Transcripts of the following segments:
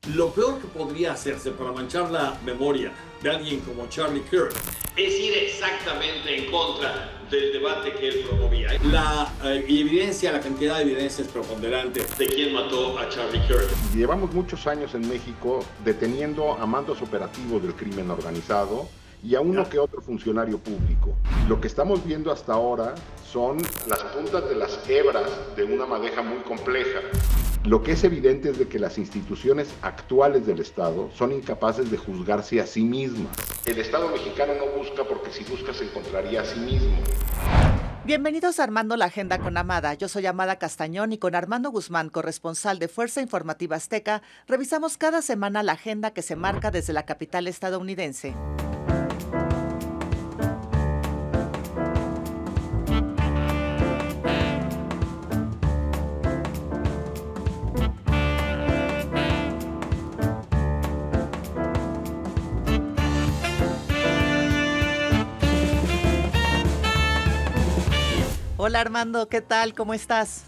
Lo peor que podría hacerse para manchar la memoria de alguien como Charlie Kirk es ir exactamente en contra del debate que él promovía. La evidencia, la cantidad de evidencia es preponderante de quién mató a Charlie Kirk. Llevamos muchos años en México deteniendo a mandos operativos del crimen organizado y a uno que otro funcionario público. Lo que estamos viendo hasta ahora son las puntas de las hebras de una madeja muy compleja. Lo que es evidente es de que las instituciones actuales del Estado son incapaces de juzgarse a sí mismas. El Estado mexicano no busca porque si busca se encontraría a sí mismo. Bienvenidos a Armando la Agenda con Amada. Yo soy Amada Castañón y con Armando Guzmán, corresponsal de Fuerza Informativa Azteca, revisamos cada semana la agenda que se marca desde la capital estadounidense. Hola Armando, ¿qué tal? ¿Cómo estás?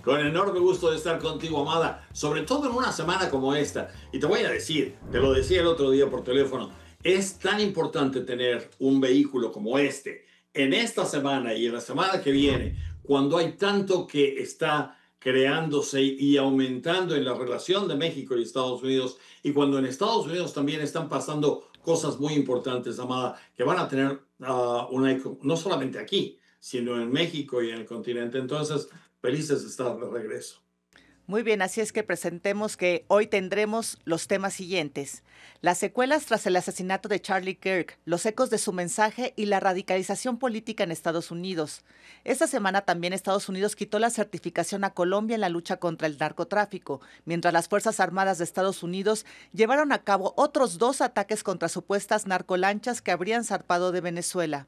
Con enorme gusto de estar contigo, Amada, sobre todo en una semana como esta. Y te voy a decir, te lo decía el otro día por teléfono, es tan importante tener un vehículo como este en esta semana y en la semana que viene, cuando hay tanto que está creándose y aumentando en la relación de México y Estados Unidos, y cuando en Estados Unidos también están pasando cosas muy importantes, Amada, que van a tener una eco, no solamente aquí, sino en México y en el continente. Entonces, felices de estar de regreso. Muy bien, así es que presentemos que hoy tendremos los temas siguientes: las secuelas tras el asesinato de Charlie Kirk, los ecos de su mensaje y la radicalización política en Estados Unidos. Esta semana también Estados Unidos quitó la certificación a Colombia en la lucha contra el narcotráfico, mientras las Fuerzas Armadas de Estados Unidos llevaron a cabo otros 2 ataques contra supuestas narcolanchas que habrían zarpado de Venezuela.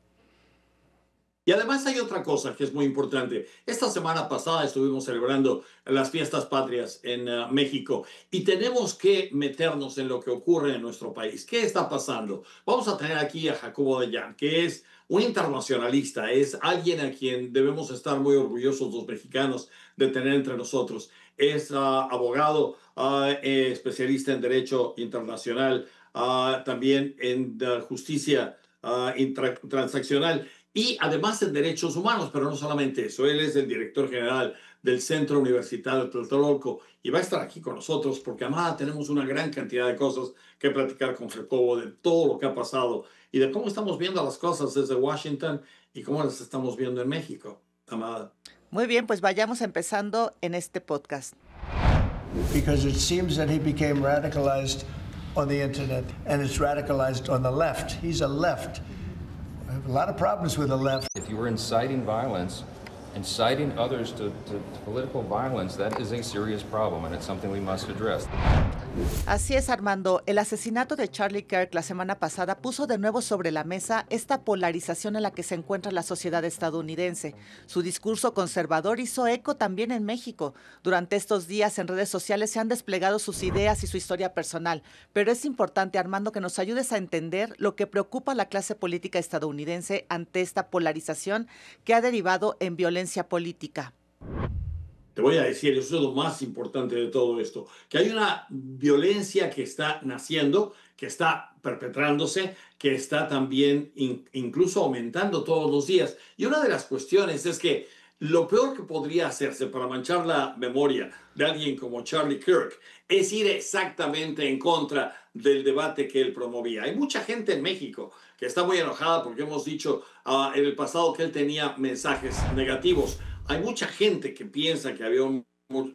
Y además hay otra cosa que es muy importante. Esta semana pasada estuvimos celebrando las fiestas patrias en México y tenemos que meternos en lo que ocurre en nuestro país. ¿Qué está pasando? Vamos a tener aquí a Jacobo Dayan, que es un internacionalista, es alguien a quien debemos estar muy orgullosos los mexicanos de tener entre nosotros. Es abogado, especialista en Derecho Internacional, también en justicia transaccional y además en derechos humanos, pero no solamente eso. Él es el director general del Centro Universitario de Tlatelolco y va a estar aquí con nosotros porque, Amada, tenemos una gran cantidad de cosas que platicar con Jacobo de todo lo que ha pasado y de cómo estamos viendo las cosas desde Washington y cómo las estamos viendo en México, Amada. Muy bien, pues vayamos empezando en este podcast. Because it seems that he became radicalized on the internet and it's radicalized on the left. He's a left. I have a lot of problems with the left. If you were inciting violence, inciting others to political violence, that is a serious problem and it's something we must address. Así es, Armando. El asesinato de Charlie Kirk la semana pasada puso de nuevo sobre la mesa esta polarización en la que se encuentra la sociedad estadounidense. Su discurso conservador hizo eco también en México. Durante estos días en redes sociales se han desplegado sus ideas y su historia personal. Pero es importante, Armando, que nos ayudes a entender lo que preocupa a la clase política estadounidense ante esta polarización que ha derivado en violencia política. Te voy a decir, eso es lo más importante de todo esto, que hay una violencia que está naciendo, que está perpetrándose, que está también incluso aumentando todos los días. Y una de las cuestiones es que lo peor que podría hacerse para manchar la memoria de alguien como Charlie Kirk es ir exactamente en contra del debate que él promovía. Hay mucha gente en México que está muy enojada porque hemos dicho en el pasado que él tenía mensajes negativos. Hay mucha gente que piensa que había un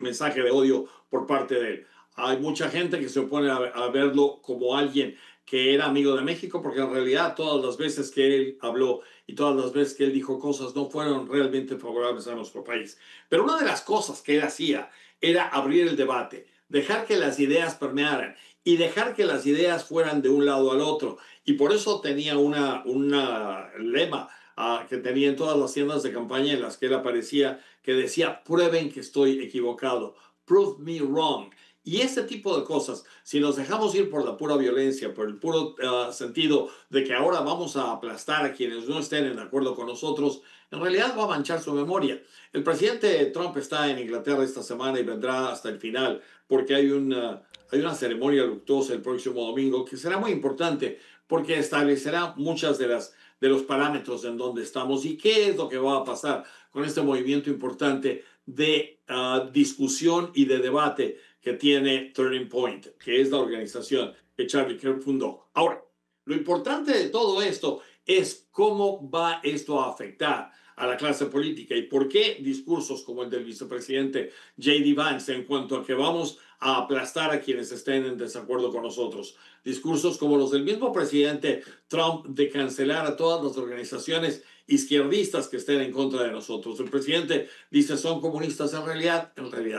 mensaje de odio por parte de él. Hay mucha gente que se opone a verlo como alguien que era amigo de México, porque en realidad todas las veces que él habló y todas las veces que él dijo cosas no fueron realmente favorables a nuestro país. Pero una de las cosas que él hacía era abrir el debate, dejar que las ideas permearan y dejar que las ideas fueran de un lado al otro. Y por eso tenía una lema que tenía en todas las tiendas de campaña en las que él aparecía, que decía: prueben que estoy equivocado, prove me wrong. Y ese tipo de cosas, si nos dejamos ir por la pura violencia, por el puro sentido de que ahora vamos a aplastar a quienes no estén en acuerdo con nosotros, en realidad va a manchar su memoria. El presidente Trump está en Inglaterra esta semana y vendrá hasta el final, porque hay un hay una ceremonia luctuosa el próximo domingo que será muy importante porque establecerá muchas de los parámetros en donde estamos y qué es lo que va a pasar con este movimiento importante de discusión y de debate que tiene Turning Point, que es la organización que Charlie Kirk fundó. Ahora, lo importante de todo esto es cómo va esto a afectar a la clase política y por qué discursos como el del vicepresidente J.D. Vance en cuanto a que vamos a aplastar a quienes estén en desacuerdo con nosotros. Discursos como los del mismo presidente Trump de cancelar a todas las organizaciones izquierdistas que estén en contra de nosotros. El presidente dice son comunistas, en realidad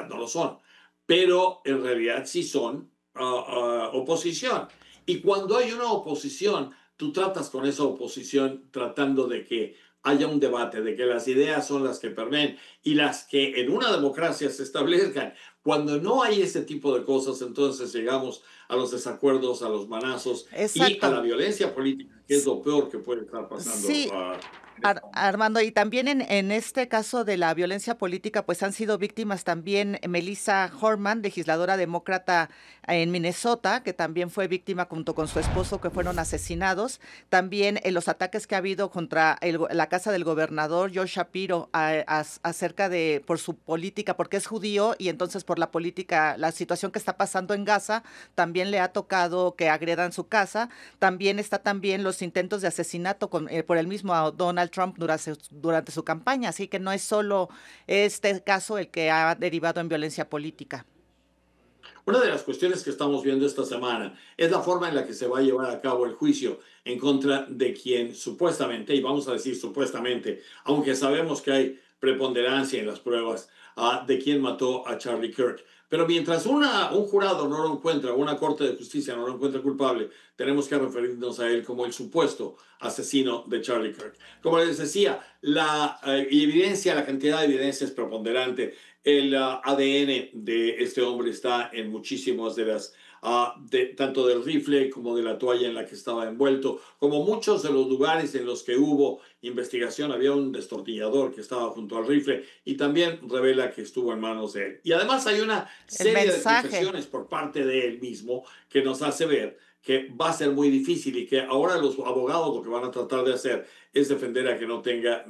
no lo son, pero en realidad sí son oposición. Y cuando hay una oposición, tú tratas con esa oposición tratando de que haya un debate, de que las ideas son las que permeen y las que en una democracia se establezcan. Cuando no hay ese tipo de cosas, entonces llegamos a los desacuerdos, a los manazos. Exacto. Y a la violencia política, que es lo peor que puede estar pasando. Sí. Armando, y también en este caso de la violencia política, pues han sido víctimas también Melissa Horman, legisladora demócrata en Minnesota, que también fue víctima junto con su esposo, que fueron asesinados. También en los ataques que ha habido contra la casa del gobernador Josh Shapiro acerca de por su política, porque es judío y entonces por la política, la situación que está pasando en Gaza, también le ha tocado que agredan su casa. También los intentos de asesinato por el mismo Donald Trump durante su campaña, así que no es solo este caso el que ha derivado en violencia política. Una de las cuestiones que estamos viendo esta semana es la forma en la que se va a llevar a cabo el juicio en contra de quien supuestamente, y vamos a decir supuestamente, aunque sabemos que hay preponderancia en las pruebas, de quien mató a Charlie Kirk. Pero mientras un jurado no lo encuentra, una corte de justicia no lo encuentra culpable, tenemos que referirnos a él como el supuesto asesino de Charlie Kirk. Como les decía, la cantidad de evidencia es preponderante. El ADN de este hombre está en muchísimas de las, tanto del rifle como de la toalla en la que estaba envuelto, como muchos de los lugares en los que hubo investigación. Había un destornillador que estaba junto al rifle y también revela que estuvo en manos de él. Y además hay una serie de confesiones por parte de él mismo que nos hace ver que va a ser muy difícil y que ahora los abogados lo que van a tratar de hacer es defender a que no tenga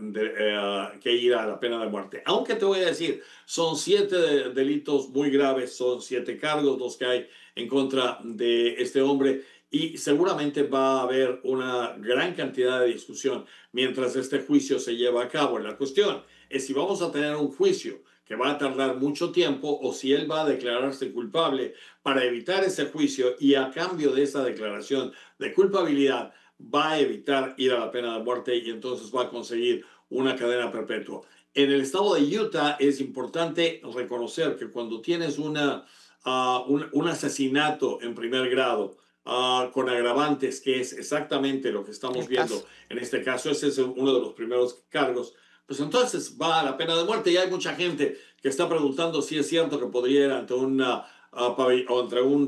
que ir a la pena de muerte. Aunque te voy a decir, son 7 delitos muy graves, son 7 cargos los que hay en contra de este hombre y seguramente va a haber una gran cantidad de discusión mientras este juicio se lleva a cabo. La cuestión es si vamos a tener un juicio que va a tardar mucho tiempo o si él va a declararse culpable para evitar ese juicio y a cambio de esa declaración de culpabilidad va a evitar ir a la pena de muerte y entonces va a conseguir una cadena perpetua. En el estado de Utah es importante reconocer que cuando tienes un asesinato en primer grado con agravantes, que es exactamente lo que estamos viendo en este caso, ese es uno de los primeros cargos, pues entonces va a la pena de muerte y hay mucha gente que está preguntando si es cierto que podría ir ante un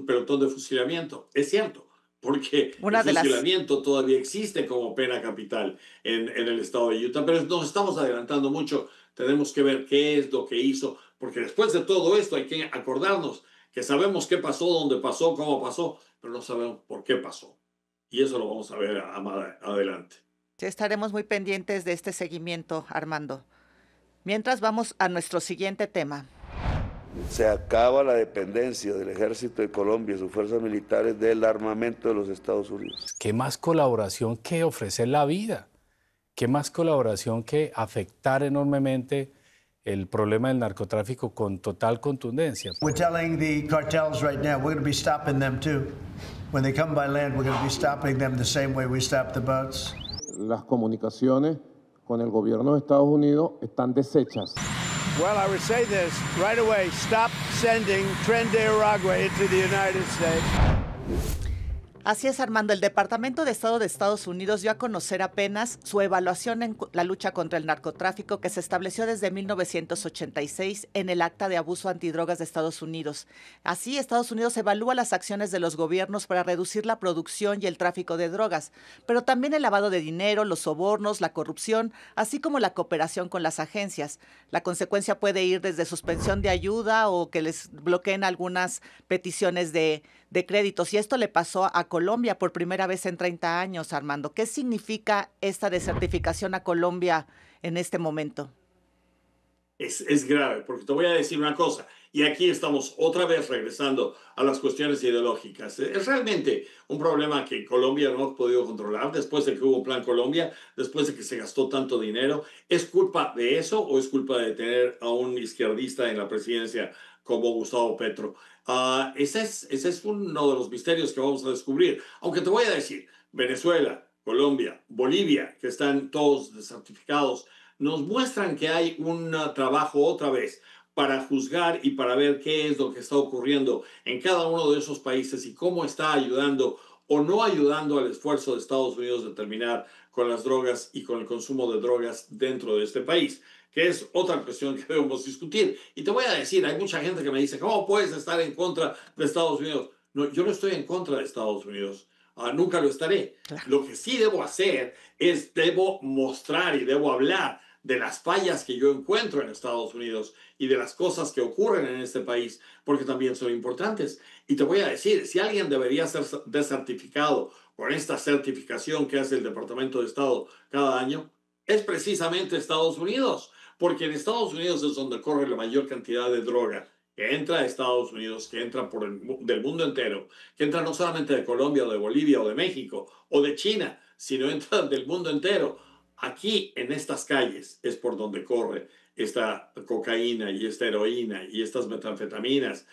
pelotón de fusilamiento. Es cierto, porque el fusilamiento todavía existe como pena capital en el estado de Utah, pero nos estamos adelantando mucho. Tenemos que ver qué es lo que hizo, porque después de todo esto hay que acordarnos que sabemos qué pasó, dónde pasó, cómo pasó, pero no sabemos por qué pasó. Y eso lo vamos a ver adelante. Sí, estaremos muy pendientes de este seguimiento, Armando. Mientras vamos a nuestro siguiente tema. Se acaba la dependencia del ejército de Colombia y sus fuerzas militares del armamento de los Estados Unidos. ¿Qué más colaboración que ofrecer la vida? ¿Qué más colaboración que afectar enormemente el problema del narcotráfico con total contundencia? We're telling the cartels right now, we're going to be stopping them too. When they come by land, we're going to be stopping them the same way we stop the boats. Las comunicaciones con el gobierno de Estados Unidos están deshechas. Well, I would say this right away. Stop sending Tren de Aragua into the United States. Así es, Armando. El Departamento de Estado de Estados Unidos dio a conocer apenas su evaluación en la lucha contra el narcotráfico que se estableció desde 1986 en el Acta de Abuso Antidrogas de Estados Unidos. Así, Estados Unidos evalúa las acciones de los gobiernos para reducir la producción y el tráfico de drogas, pero también el lavado de dinero, los sobornos, la corrupción, así como la cooperación con las agencias. La consecuencia puede ir desde suspensión de ayuda o que les bloqueen algunas peticiones de créditos. Y esto le pasó a Colombia por primera vez en 30 años, Armando. ¿Qué significa esta desertificación a Colombia en este momento? Es grave, porque te voy a decir una cosa, y aquí estamos otra vez regresando a las cuestiones ideológicas. Es realmente un problema que Colombia no ha podido controlar después de que hubo Plan Colombia, después de que se gastó tanto dinero. ¿Es culpa de eso o es culpa de tener a un izquierdista en la presidencia como Gustavo Petro? Ese es uno de los misterios que vamos a descubrir. Aunque te voy a decir, Venezuela, Colombia, Bolivia, que están todos desertificados, nos muestran que hay un trabajo otra vez para juzgar y para ver qué es lo que está ocurriendo en cada uno de esos países y cómo está ayudando o no ayudando al esfuerzo de Estados Unidos de terminar con las drogas y con el consumo de drogas dentro de este país, que es otra cuestión que debemos discutir. Y te voy a decir, hay mucha gente que me dice, ¿cómo puedes estar en contra de Estados Unidos? No, yo no estoy en contra de Estados Unidos. Nunca lo estaré. Claro. Lo que sí debo hacer es, debo mostrar y debo hablar de las fallas que yo encuentro en Estados Unidos y de las cosas que ocurren en este país, porque también son importantes. Y te voy a decir, si alguien debería ser desertificado con esta certificación que hace el Departamento de Estado cada año, es precisamente Estados Unidos, porque en Estados Unidos es donde corre la mayor cantidad de droga que entra a Estados Unidos, que entra del mundo entero, que entra no solamente de Colombia o de Bolivia o de México o de China, sino entra del mundo entero. Aquí en estas calles es por donde corre esta cocaína y esta heroína y estas metanfetaminas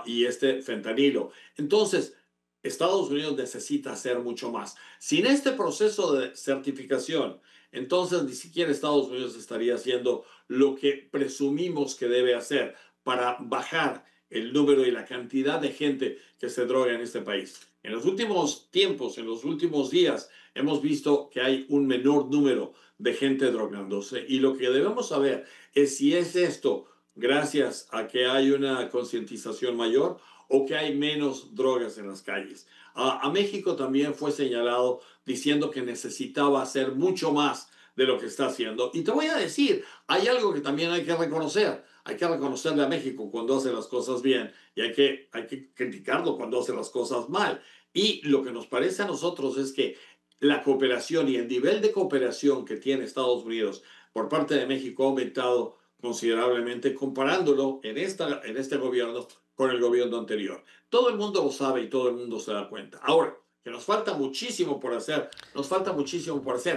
y este fentanilo. Entonces, Estados Unidos necesita hacer mucho más. Sin este proceso de certificación, entonces ni siquiera Estados Unidos estaría haciendo lo que presumimos que debe hacer para bajar el número y la cantidad de gente que se droga en este país. En los últimos tiempos, en los últimos días, hemos visto que hay un menor número de gente drogándose y lo que debemos saber es si es esto gracias a que hay una concientización mayor o que hay menos drogas en las calles. A México también fue señalado diciendo que necesitaba hacer mucho más de lo que está haciendo. Y te voy a decir, hay algo que también hay que reconocer. Hay que reconocerle a México cuando hace las cosas bien y hay que criticarlo cuando hace las cosas mal. Y lo que nos parece a nosotros es que la cooperación y el nivel de cooperación que tiene Estados Unidos por parte de México ha aumentado considerablemente comparándolo en este gobierno con el gobierno anterior. Todo el mundo lo sabe y todo el mundo se da cuenta. Ahora, que nos falta muchísimo por hacer,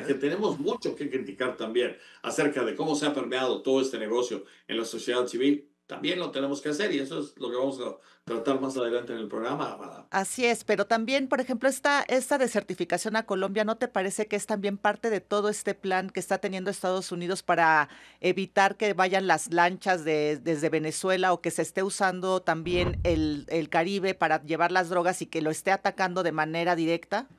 que tenemos mucho que criticar también acerca de cómo se ha permeado todo este negocio en la sociedad civil, también lo tenemos que hacer y eso es lo que vamos a tratar más adelante en el programa, Amada. Así es, pero también, por ejemplo, esta desertificación a Colombia, ¿no te parece que es también parte de todo este plan que está teniendo Estados Unidos para evitar que vayan las lanchas desde Venezuela o que se esté usando también el Caribe para llevar las drogas y que lo esté atacando de manera directa?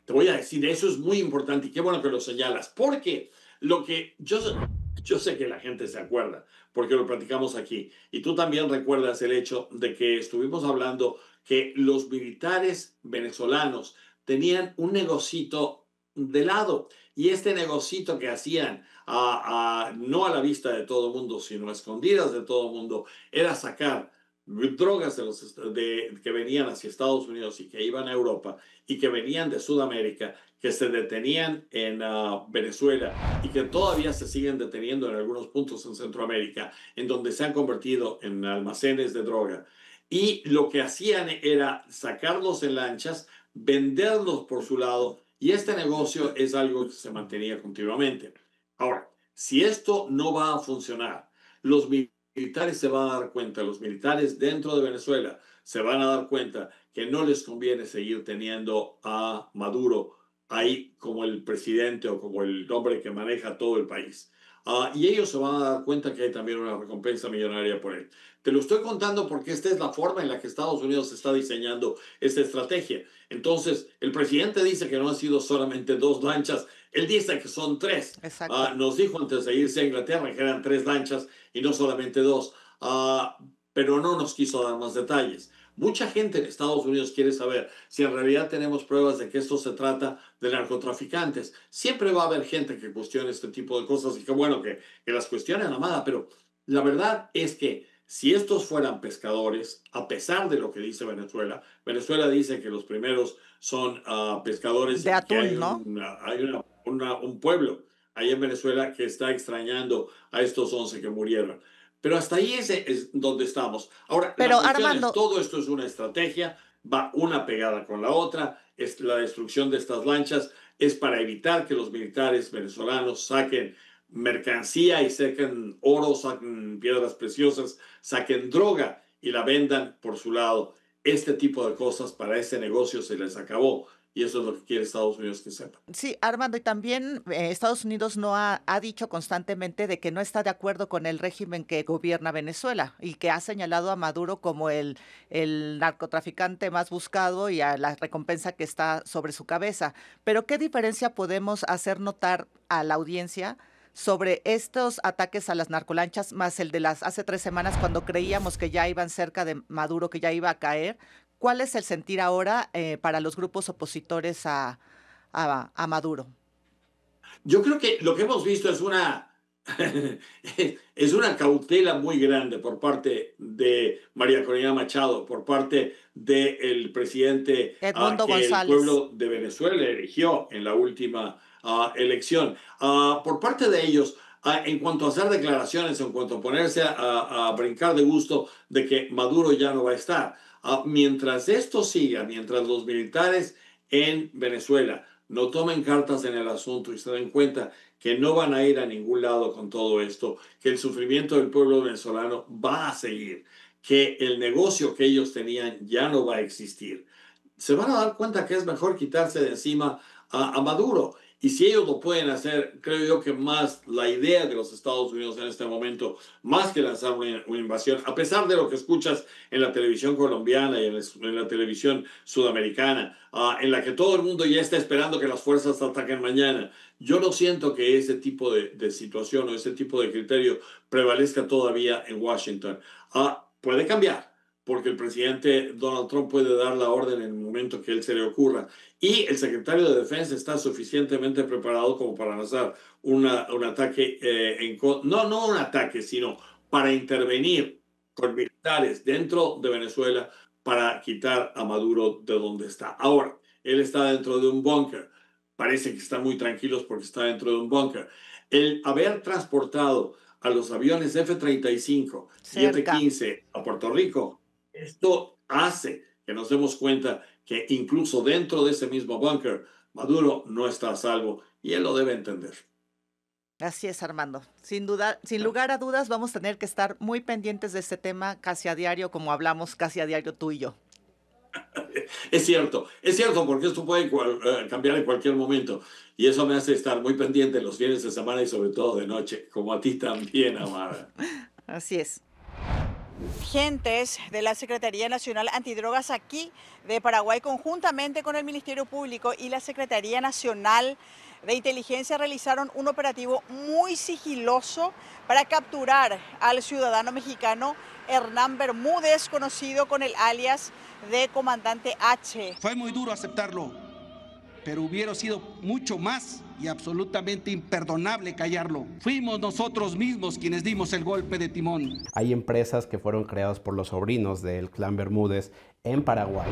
Te voy a decir, eso es muy importante y qué bueno que lo señalas, porque lo que yo sé que la gente se acuerda, porque lo platicamos aquí, y tú también recuerdas el hecho de que estuvimos hablando que los militares venezolanos tenían un negocito de lado, y este negocito que hacían no a la vista de todo el mundo, sino a escondidas de todo el mundo, era sacar drogas que venían hacia Estados Unidos y que iban a Europa y que venían de Sudamérica, que se detenían en Venezuela y que todavía se siguen deteniendo en algunos puntos en Centroamérica, en donde se han convertido en almacenes de droga. Y lo que hacían era sacarlos en lanchas, venderlos por su lado, y este negocio es algo que se mantenía continuamente. Ahora, si esto no va a funcionar, los militares se van a dar cuenta, los militares dentro de Venezuela se van a dar cuenta que no les conviene seguir teniendo a Maduro ahí como el presidente o como el hombre que maneja todo el país. y ellos se van a dar cuenta que hay también una recompensa millonaria por él. Te lo estoy contando porque esta es la forma en la que Estados Unidos está diseñando esta estrategia. Entonces, el presidente dice que no han sido solamente 2 lanchas, él dice que son 3. Exacto. Nos dijo antes de irse a Inglaterra que eran 3 lanchas y no solamente 2, pero no nos quiso dar más detalles. Mucha gente en Estados Unidos quiere saber si en realidad tenemos pruebas de que esto se trata de narcotraficantes. Siempre va a haber gente que cuestione este tipo de cosas y qué bueno que las cuestionen, Amada, pero la verdad es que si estos fueran pescadores, a pesar de lo que dice Venezuela, Venezuela dice que los primeros son pescadores De y que atún, ¿no? hay un pueblo ahí en Venezuela que está extrañando a estos 11 que murieron. Pero hasta ahí es donde estamos. Ahora, la Pero cuestión es, Armando, todo esto es una estrategia, va una pegada con la otra, es la destrucción de estas lanchas, es para evitar que los militares venezolanos saquen mercancía y saquen oro, saquen piedras preciosas, saquen droga y la vendan por su lado. Este tipo de cosas para ese negocio se les acabó y eso es lo que quiere Estados Unidos que sepa. sí, Armando, y también Estados Unidos no ha dicho constantemente de que no está de acuerdo con el régimen que gobierna Venezuela y que ha señalado a Maduro como el narcotraficante más buscado y a la recompensa que está sobre su cabeza. Pero ¿qué diferencia podemos hacer notar a la audiencia sobre estos ataques a las narcolanchas, más el de las hace 3 semanas cuando creíamos que ya iban cerca de Maduro, que ya iba a caer? ¿Cuál es el sentir ahora para los grupos opositores a Maduro? Yo creo que lo que hemos visto es es una cautela muy grande por parte de María Corina Machado, por parte del presidente Edmundo que el González. pueblo de Venezuela eligió en la última elección. Por parte de ellos, en cuanto a hacer declaraciones, en cuanto a ponerse a brincar de gusto de que Maduro ya no va a estar. Mientras esto siga, mientras los militares en Venezuela no tomen cartas en el asunto y se den cuenta que no van a ir a ningún lado con todo esto, que el sufrimiento del pueblo venezolano va a seguir, que el negocio que ellos tenían ya no va a existir, se van a dar cuenta que es mejor quitarse de encima a Maduro. Y si ellos lo pueden hacer, creo yo que más la idea de los Estados Unidos en este momento, más que lanzar una invasión, a pesar de lo que escuchas en la televisión colombiana y en la televisión sudamericana, en la que todo el mundo ya está esperando que las fuerzas ataquen mañana, yo no siento que ese tipo de situación o ese tipo de criterio prevalezca todavía en Washington. Puede cambiar, porque el presidente Donald Trump puede dar la orden en el momento que él se le ocurra. Y el secretario de Defensa está suficientemente preparado como para lanzar un ataque, no un ataque, sino para intervenir con militares dentro de Venezuela para quitar a Maduro de donde está. Ahora, él está dentro de un búnker. Parece que están muy tranquilos porque está dentro de un búnker. El haber transportado a los aviones F-35 y Cerca. F-15 a Puerto Rico, esto hace que nos demos cuenta que incluso dentro de ese mismo búnker, Maduro no está a salvo y él lo debe entender. Así es, Armando. Sin duda, sin lugar a dudas, vamos a tener que estar muy pendientes de este tema casi a diario, como hablamos casi a diario tú y yo. Es cierto, porque esto puede cambiar en cualquier momento y eso me hace estar muy pendiente los fines de semana y sobre todo de noche, como a ti también, Amara. Así es. Agentes de la Secretaría Nacional Antidrogas aquí de Paraguay, conjuntamente con el Ministerio Público y la Secretaría Nacional de Inteligencia, realizaron un operativo muy sigiloso para capturar al ciudadano mexicano Hernán Bermúdez, conocido con el alias de Comandante H. Fue muy duro aceptarlo, pero hubiera sido mucho más y absolutamente imperdonable callarlo. Fuimos nosotros mismos quienes dimos el golpe de timón. Hay empresas que fueron creadas por los sobrinos del clan Bermúdez en Paraguay.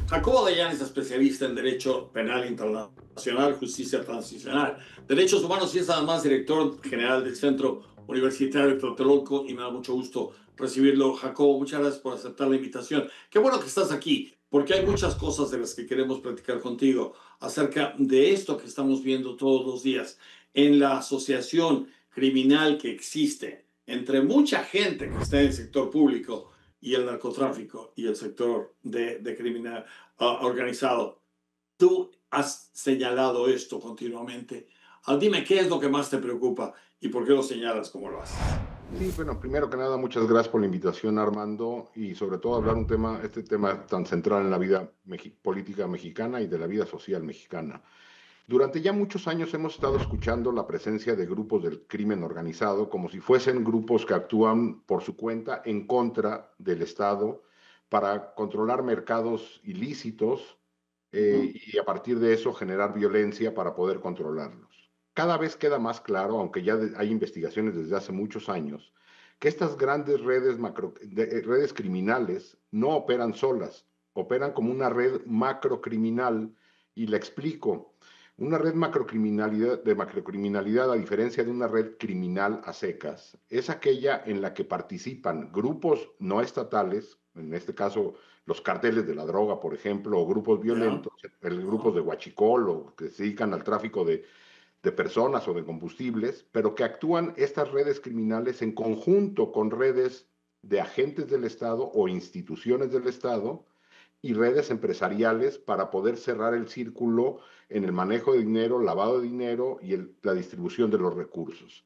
Jacobo Dayan es especialista en Derecho Penal Internacional, Justicia Transicional, Derechos Humanos y es además director general del Centro Universitario de Tlatelolco y me da mucho gusto recibirlo. Jacobo, muchas gracias por aceptar la invitación. Qué bueno que estás aquí, porque hay muchas cosas de las que queremos platicar contigo acerca de esto que estamos viendo todos los días en la asociación criminal que existe entre mucha gente que está en el sector público y el narcotráfico y el sector de criminal organizado. Tú has señalado esto continuamente. Dime qué es lo que más te preocupa y por qué lo señalas como lo haces. Sí, bueno, primero que nada, muchas gracias por la invitación, Armando, y sobre todo hablar este tema tan central en la vida política mexicana y de la vida social mexicana. Durante ya muchos años hemos estado escuchando la presencia de grupos del crimen organizado como si fuesen grupos que actúan por su cuenta en contra del Estado para controlar mercados ilícitos y a partir de eso generar violencia para poder controlarlos. Cada vez queda más claro, aunque ya hay investigaciones desde hace muchos años, que estas grandes redes criminales no operan solas, operan como una red macrocriminal, y le explico. Una red macrocriminalidad, a diferencia de una red criminal a secas, es aquella en la que participan grupos no estatales, en este caso los cárteles de la droga, por ejemplo, o grupos violentos, grupos de huachicol o que se dedican al tráfico de personas o de combustibles, pero que actúan estas redes criminales en conjunto con redes de agentes del Estado o instituciones del Estado y redes empresariales para poder cerrar el círculo en el manejo de dinero, lavado de dinero y la distribución de los recursos.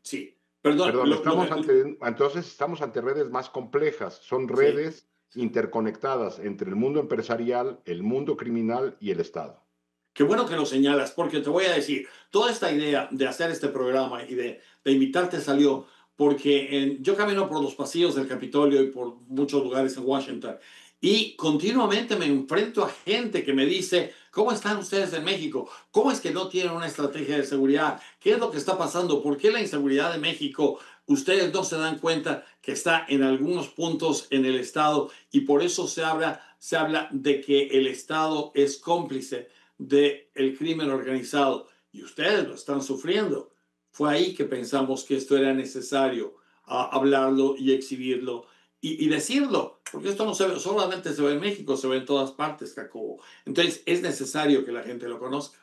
Sí, perdón. Entonces estamos ante redes más complejas, son redes interconectadas entre el mundo empresarial, el mundo criminal y el Estado. Qué bueno que lo señalas, porque te voy a decir, toda esta idea de hacer este programa y de invitarte salió porque yo camino por los pasillos del Capitolio y por muchos lugares en Washington y continuamente me enfrento a gente que me dice, ¿cómo están ustedes en México? ¿Cómo es que no tienen una estrategia de seguridad? ¿Qué es lo que está pasando? ¿Por qué la inseguridad de México? Ustedes no se dan cuenta que está en algunos puntos en el Estado y por eso se habla de que el Estado es cómplice del crimen organizado y ustedes lo están sufriendo. Fue ahí que pensamos que esto era necesario hablarlo y exhibirlo y decirlo, porque esto no solamente se ve en México, se ve en todas partes, Jacobo. Entonces es necesario que la gente lo conozca.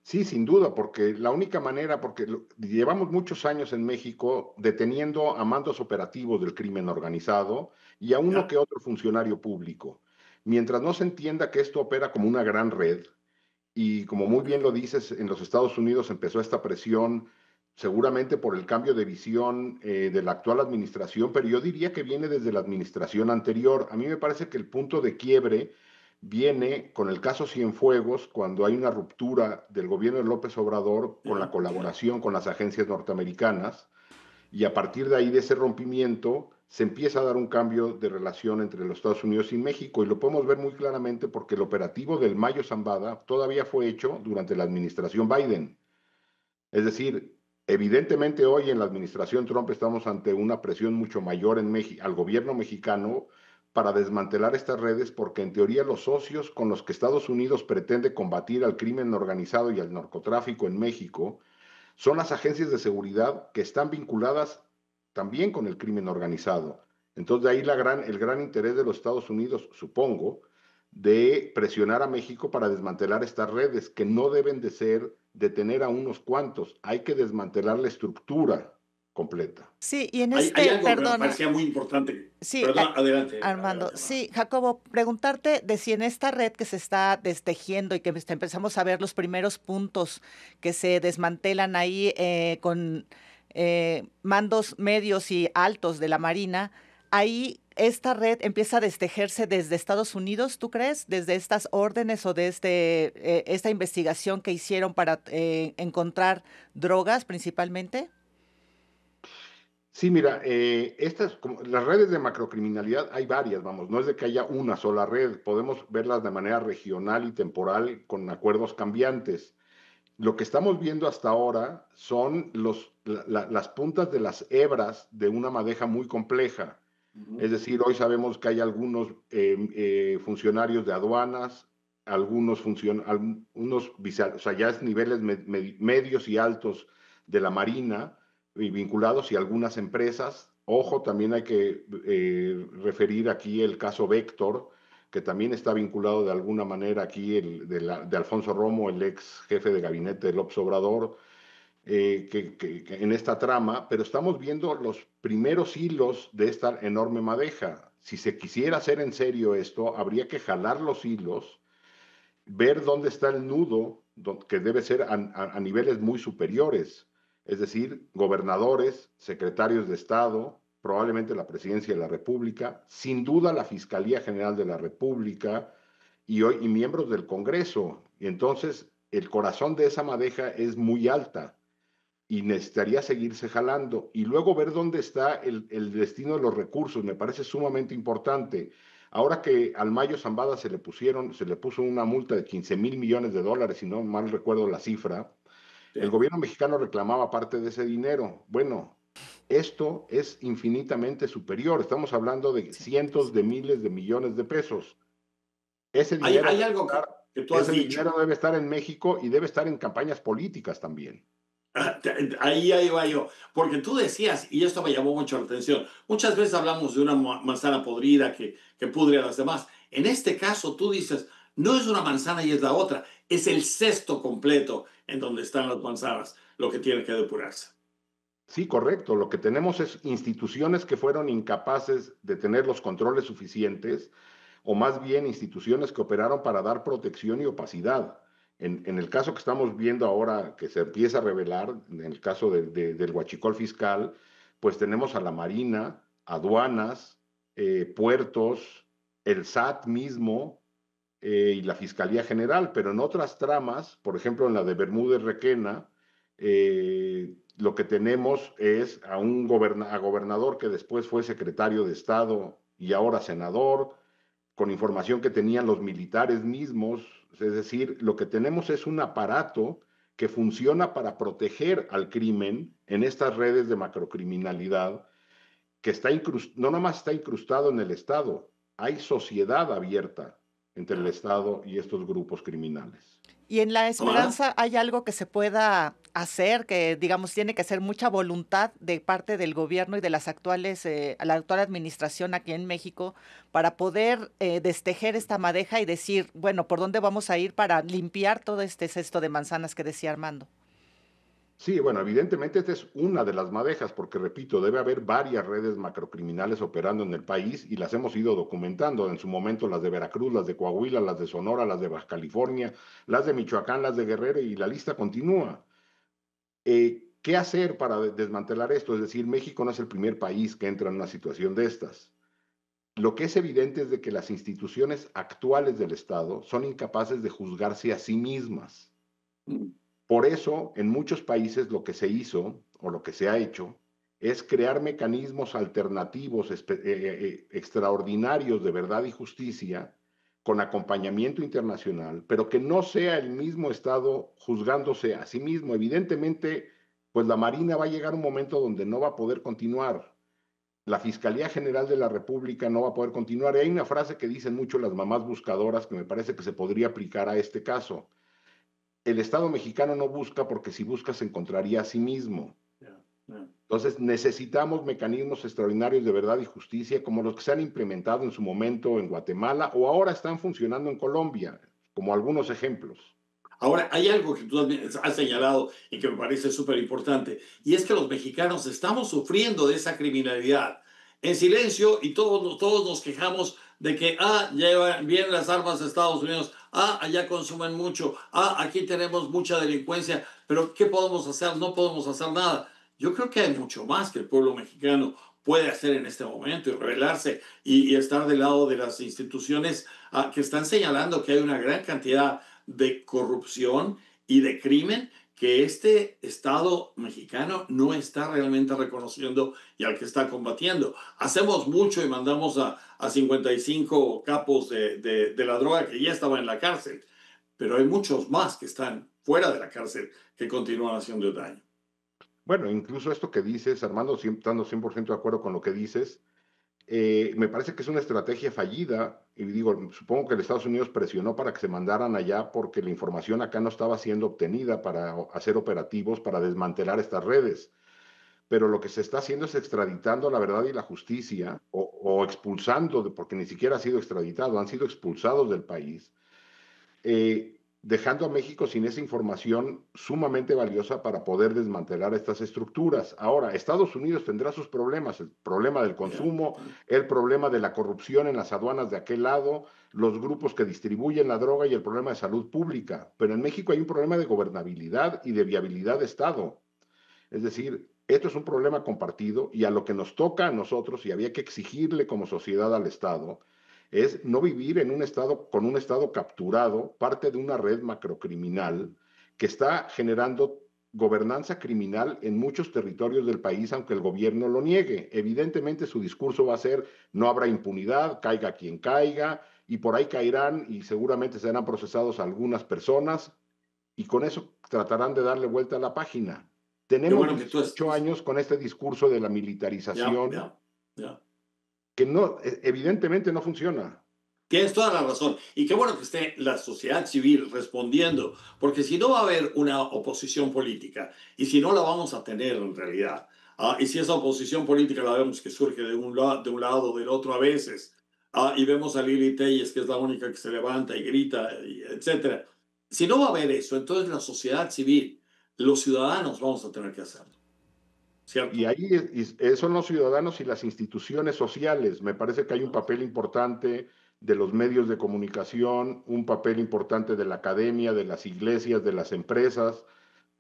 Sí, sin duda, porque la única manera, porque llevamos muchos años en México deteniendo a mandos operativos del crimen organizado y a uno que otro funcionario público. Mientras no se entienda que esto opera como una gran red, y como muy bien lo dices, en los Estados Unidos empezó esta presión seguramente por el cambio de visión de la actual administración, pero yo diría que viene desde la administración anterior. A mí me parece que el punto de quiebre viene con el caso Cienfuegos, cuando hay una ruptura del gobierno de López Obrador con la colaboración con las agencias norteamericanas, y a partir de ahí, de ese rompimiento, se empieza a dar un cambio de relación entre los Estados Unidos y México, y lo podemos ver muy claramente porque el operativo del Mayo Zambada todavía fue hecho durante la administración Biden. Es decir, evidentemente hoy en la administración Trump estamos ante una presión mucho mayor al gobierno mexicano para desmantelar estas redes, porque en teoría los socios con los que Estados Unidos pretende combatir al crimen organizado y al narcotráfico en México son las agencias de seguridad que están vinculadas también con el crimen organizado. Entonces de ahí el gran interés de los Estados Unidos, supongo, de presionar a México para desmantelar estas redes, que no deben de detener a unos cuantos, hay que desmantelar la estructura completa. Sí, y en hay algo que me parecía muy importante. Sí, perdón, adelante. Armando. Adelante, sí, Jacobo, preguntarte de si en esta red que se está destejiendo y que empezamos a ver los primeros puntos que se desmantelan ahí con mandos medios y altos de la Marina, ahí esta red empieza a destejerse desde Estados Unidos, ¿tú crees? Desde estas órdenes o de esta investigación que hicieron para encontrar drogas principalmente. Sí, mira, las redes de macrocriminalidad hay varias, vamos, no es de que haya una sola red, podemos verlas de manera regional y temporal con acuerdos cambiantes. Lo que estamos viendo hasta ahora son las puntas de las hebras de una madeja muy compleja. Es decir, hoy sabemos que hay algunos funcionarios de aduanas, o sea, ya es niveles medios y altos de la Marina, y vinculados, y algunas empresas. Ojo, también hay que referir aquí el caso Vector, que también está vinculado de alguna manera aquí de Alfonso Romo, el ex jefe de gabinete de López Obrador, que en esta trama, pero estamos viendo los primeros hilos de esta enorme madeja. Si se quisiera hacer en serio esto, habría que jalar los hilos, ver dónde está el nudo que debe ser a niveles muy superiores, es decir, gobernadores, secretarios de Estado, probablemente la Presidencia de la República, sin duda la Fiscalía General de la República y miembros del Congreso. Y entonces el corazón de esa madeja es muy alta y necesitaría seguirse jalando. Y luego ver dónde está el destino de los recursos, me parece sumamente importante. Ahora que al Mayo Zambada se le puso una multa de 15,000 millones de dólares, si no mal recuerdo la cifra, sí. El gobierno mexicano reclamaba parte de ese dinero. Bueno, esto es infinitamente superior. Estamos hablando de cientos de miles de millones de pesos. Ese dinero, hay algo que tú has dicho. Dinero debe estar en México y debe estar en campañas políticas también. Ahí va yo, porque tú decías, y esto me llamó mucho la atención, muchas veces hablamos de una manzana podrida que pudre a las demás. En este caso tú dices, no es una manzana y es la otra, es el cesto completo en donde están las manzanas, lo que tiene que depurarse. Sí, correcto. Lo que tenemos es instituciones que fueron incapaces de tener los controles suficientes, o más bien instituciones que operaron para dar protección y opacidad. En el caso que estamos viendo ahora, que se empieza a revelar, en el caso del huachicol fiscal, pues tenemos a la Marina, aduanas, puertos, el SAT mismo y la Fiscalía General, pero en otras tramas, por ejemplo en la de Bermúdez Requena, lo que tenemos es a un gobernador que después fue secretario de Estado y ahora senador, con información que tenían los militares mismos. Es decir, lo que tenemos es un aparato que funciona para proteger al crimen en estas redes de macrocriminalidad, que no nada más está incrustado en el Estado, hay sociedad abierta entre el Estado y estos grupos criminales. Y en La Esperanza hay algo que se pueda hacer, que digamos tiene que ser mucha voluntad de parte del gobierno y de la actual administración aquí en México para poder destejer esta madeja y decir, bueno, ¿por dónde vamos a ir para limpiar todo este cesto de manzanas que decía Armando? Sí, bueno, evidentemente esta es una de las madejas, porque repito, debe haber varias redes macrocriminales operando en el país y las hemos ido documentando. En su momento las de Veracruz, las de Coahuila, las de Sonora, las de Baja California, las de Michoacán, las de Guerrero, y la lista continúa. ¿Qué hacer para desmantelar esto? Es decir, México no es el primer país que entra en una situación de estas. Lo que es evidente es de que las instituciones actuales del Estado son incapaces de juzgarse a sí mismas. Por eso, en muchos países lo que se hizo, o lo que se ha hecho, es crear mecanismos alternativos extraordinarios de verdad y justicia, con acompañamiento internacional, pero que no sea el mismo Estado juzgándose a sí mismo. Evidentemente, pues la Marina va a llegar un momento donde no va a poder continuar. La Fiscalía General de la República no va a poder continuar. Y hay una frase que dicen mucho las mamás buscadoras que me parece que se podría aplicar a este caso. El Estado mexicano no busca porque si busca se encontraría a sí mismo. Entonces necesitamos mecanismos extraordinarios de verdad y justicia como los que se han implementado en su momento en Guatemala o ahora están funcionando en Colombia, como algunos ejemplos. Ahora, hay algo que tú has señalado y que me parece súper importante, y es que los mexicanos estamos sufriendo de esa criminalidad en silencio y todos nos quejamos de que vienen las armas de Estados Unidos, allá consumen mucho, aquí tenemos mucha delincuencia, pero ¿qué podemos hacer? No podemos hacer nada. Yo creo que hay mucho más que el pueblo mexicano puede hacer en este momento y rebelarse y estar del lado de las instituciones que están señalando que hay una gran cantidad de corrupción y de crimen que este Estado mexicano no está realmente reconociendo y al que está combatiendo. Hacemos mucho y mandamos a 55 capos de la droga que ya estaban en la cárcel, pero hay muchos más que están fuera de la cárcel que continúan haciendo daño. Bueno, incluso esto que dices, Armando, estando 100% de acuerdo con lo que dices, me parece que es una estrategia fallida, y digo, supongo que el Estados Unidos presionó para que se mandaran allá porque la información acá no estaba siendo obtenida para hacer operativos, para desmantelar estas redes. Pero lo que se está haciendo es extraditando la verdad y la justicia, o expulsando, porque ni siquiera ha sido extraditado, han sido expulsados del país. dejando a México sin esa información sumamente valiosa para poder desmantelar estas estructuras. Ahora, Estados Unidos tendrá sus problemas, el problema del consumo, el problema de la corrupción en las aduanas de aquel lado, los grupos que distribuyen la droga y el problema de salud pública. Pero en México hay un problema de gobernabilidad y de viabilidad de Estado. Es decir, esto es un problema compartido y a lo que nos toca a nosotros, y había que exigirle como sociedad al Estado, es no vivir en un estado, con un Estado capturado, parte de una red macrocriminal que está generando gobernanza criminal en muchos territorios del país, aunque el gobierno lo niegue. Evidentemente su discurso va a ser no habrá impunidad, caiga quien caiga, y por ahí caerán y seguramente serán procesados algunas personas, y con eso tratarán de darle vuelta a la página. Tenemos 18 años con este discurso de la militarización que no, evidentemente no funciona. Tienes toda la razón. Y qué bueno que esté la sociedad civil respondiendo, porque si no va a haber una oposición política, y si no la vamos a tener en realidad, y si esa oposición política la vemos que surge de un lado o del otro a veces, y vemos a Lili Telles, que es la única que se levanta y grita, etc. Si no va a haber eso, entonces la sociedad civil, los ciudadanos vamos a tener que hacerlo. ¿Cierto? Y ahí son los ciudadanos y las instituciones sociales. Me parece que hay un papel importante de los medios de comunicación, un papel importante de la academia, de las iglesias, de las empresas.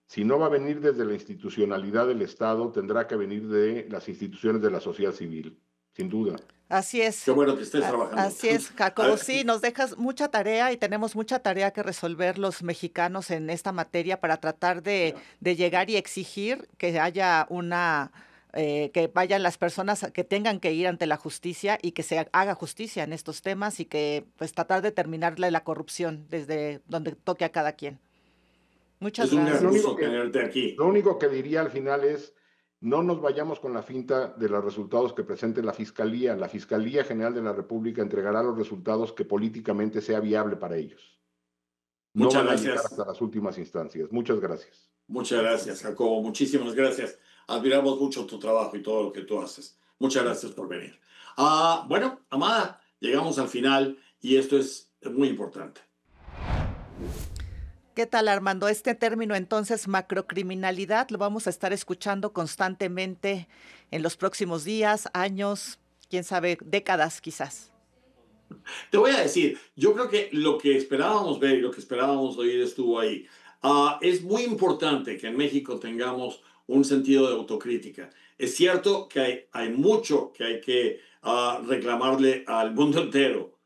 Si no va a venir desde la institucionalidad del Estado, tendrá que venir de las instituciones de la sociedad civil, sin duda. Así es. Qué bueno que estés trabajando. Así es, Jacobo. Sí, nos dejas mucha tarea y tenemos mucha tarea que resolver los mexicanos en esta materia para tratar de llegar y exigir que haya que vayan las personas que tengan que ir ante la justicia y que se haga justicia en estos temas y que pues tratar de terminarle la corrupción desde donde toque a cada quien. Muchas gracias. Un gusto tenerte aquí. Lo único que diría al final es no nos vayamos con la finta de los resultados que presente la Fiscalía. La Fiscalía General de la República entregará los resultados que políticamente sea viable para ellos. Muchas gracias. No van a llegar hasta las últimas instancias. Muchas gracias. Muchas gracias, Jacobo. Muchísimas gracias. Admiramos mucho tu trabajo y todo lo que tú haces. Muchas gracias por venir. Bueno, Amada, llegamos al final y esto es muy importante. ¿Qué tal, Armando? Este término, entonces, macrocriminalidad, lo vamos a estar escuchando constantemente en los próximos días, años, quién sabe, décadas quizás. Te voy a decir, yo creo que lo que esperábamos ver y lo que esperábamos oír estuvo ahí. Es muy importante que en México tengamos un sentido de autocrítica. Es cierto que hay mucho que hay que reclamarle al mundo entero.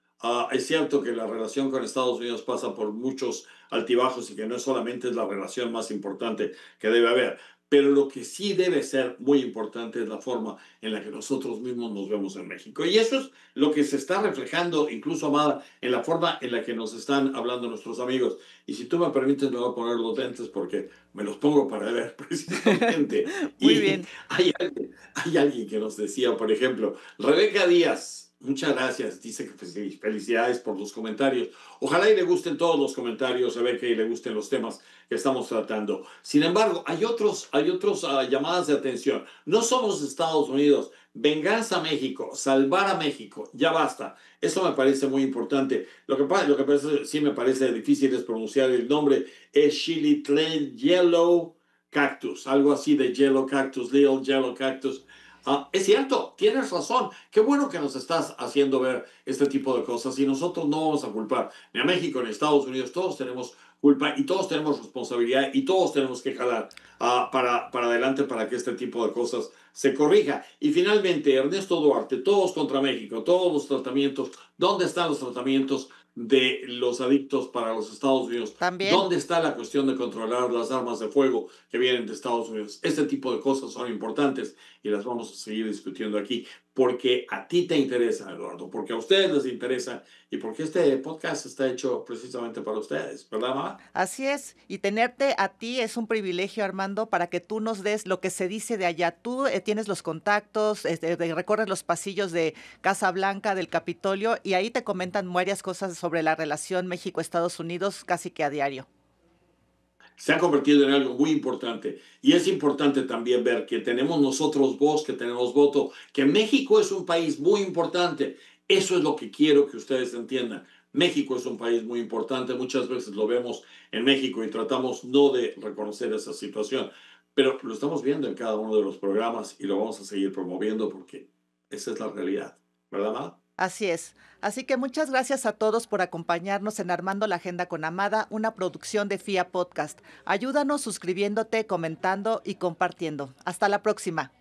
Es cierto que la relación con Estados Unidos pasa por muchos altibajos y que no solamente es la relación más importante que debe haber, pero lo que sí debe ser muy importante es la forma en la que nosotros mismos nos vemos en México. Y eso es lo que se está reflejando, incluso, Amada, en la forma en la que nos están hablando nuestros amigos. Y si tú me permites, me voy a poner los lentes porque me los pongo para ver precisamente. Muy bien. Hay alguien que nos decía, por ejemplo, Rebeca Díaz. Muchas gracias. Dice que felicidades por los comentarios. Ojalá y le gusten todos los comentarios, Rebeca, y le gusten los temas que estamos tratando. Sin embargo, hay otros llamadas de atención. No somos Estados Unidos. Venganza a México, salvar a México. Ya basta. Eso me parece muy importante. Lo que sí me parece difícil es pronunciar el nombre. Es Xilitl Yellow Cactus. Algo así de Yellow Cactus, Little Yellow Cactus. Es cierto, tienes razón. Qué bueno que nos estás haciendo ver este tipo de cosas y nosotros no vamos a culpar ni a México ni a Estados Unidos. Todos tenemos culpa y todos tenemos responsabilidad y todos tenemos que jalar para adelante para que este tipo de cosas se corrija. Y finalmente, Ernesto Duarte, todos contra México, todos los tratamientos. ¿Dónde están los tratamientos de los adictos para los Estados Unidos? También. ¿Dónde está la cuestión de controlar las armas de fuego que vienen de Estados Unidos? Este tipo de cosas son importantes y las vamos a seguir discutiendo aquí porque a ti te interesa, Eduardo, porque a ustedes les interesa y porque este podcast está hecho precisamente para ustedes, ¿verdad, mamá? Así es, y tenerte a ti es un privilegio, Armando, para que tú nos des lo que se dice de allá. Tú tienes los contactos, recorres los pasillos de Casa Blanca, del Capitolio, y ahí te comentan varias cosas sobre la relación México-Estados Unidos casi que a diario. Se ha convertido en algo muy importante. Y es importante también ver que tenemos nosotros voz, que tenemos voto, que México es un país muy importante. Eso es lo que quiero que ustedes entiendan. México es un país muy importante, muchas veces lo vemos en México y tratamos no de reconocer esa situación, pero lo estamos viendo en cada uno de los programas y lo vamos a seguir promoviendo porque esa es la realidad, ¿verdad, Amada? Así es. Así que muchas gracias a todos por acompañarnos en Armando la Agenda con Amada, una producción de FIA Podcast. Ayúdanos suscribiéndote, comentando y compartiendo. Hasta la próxima.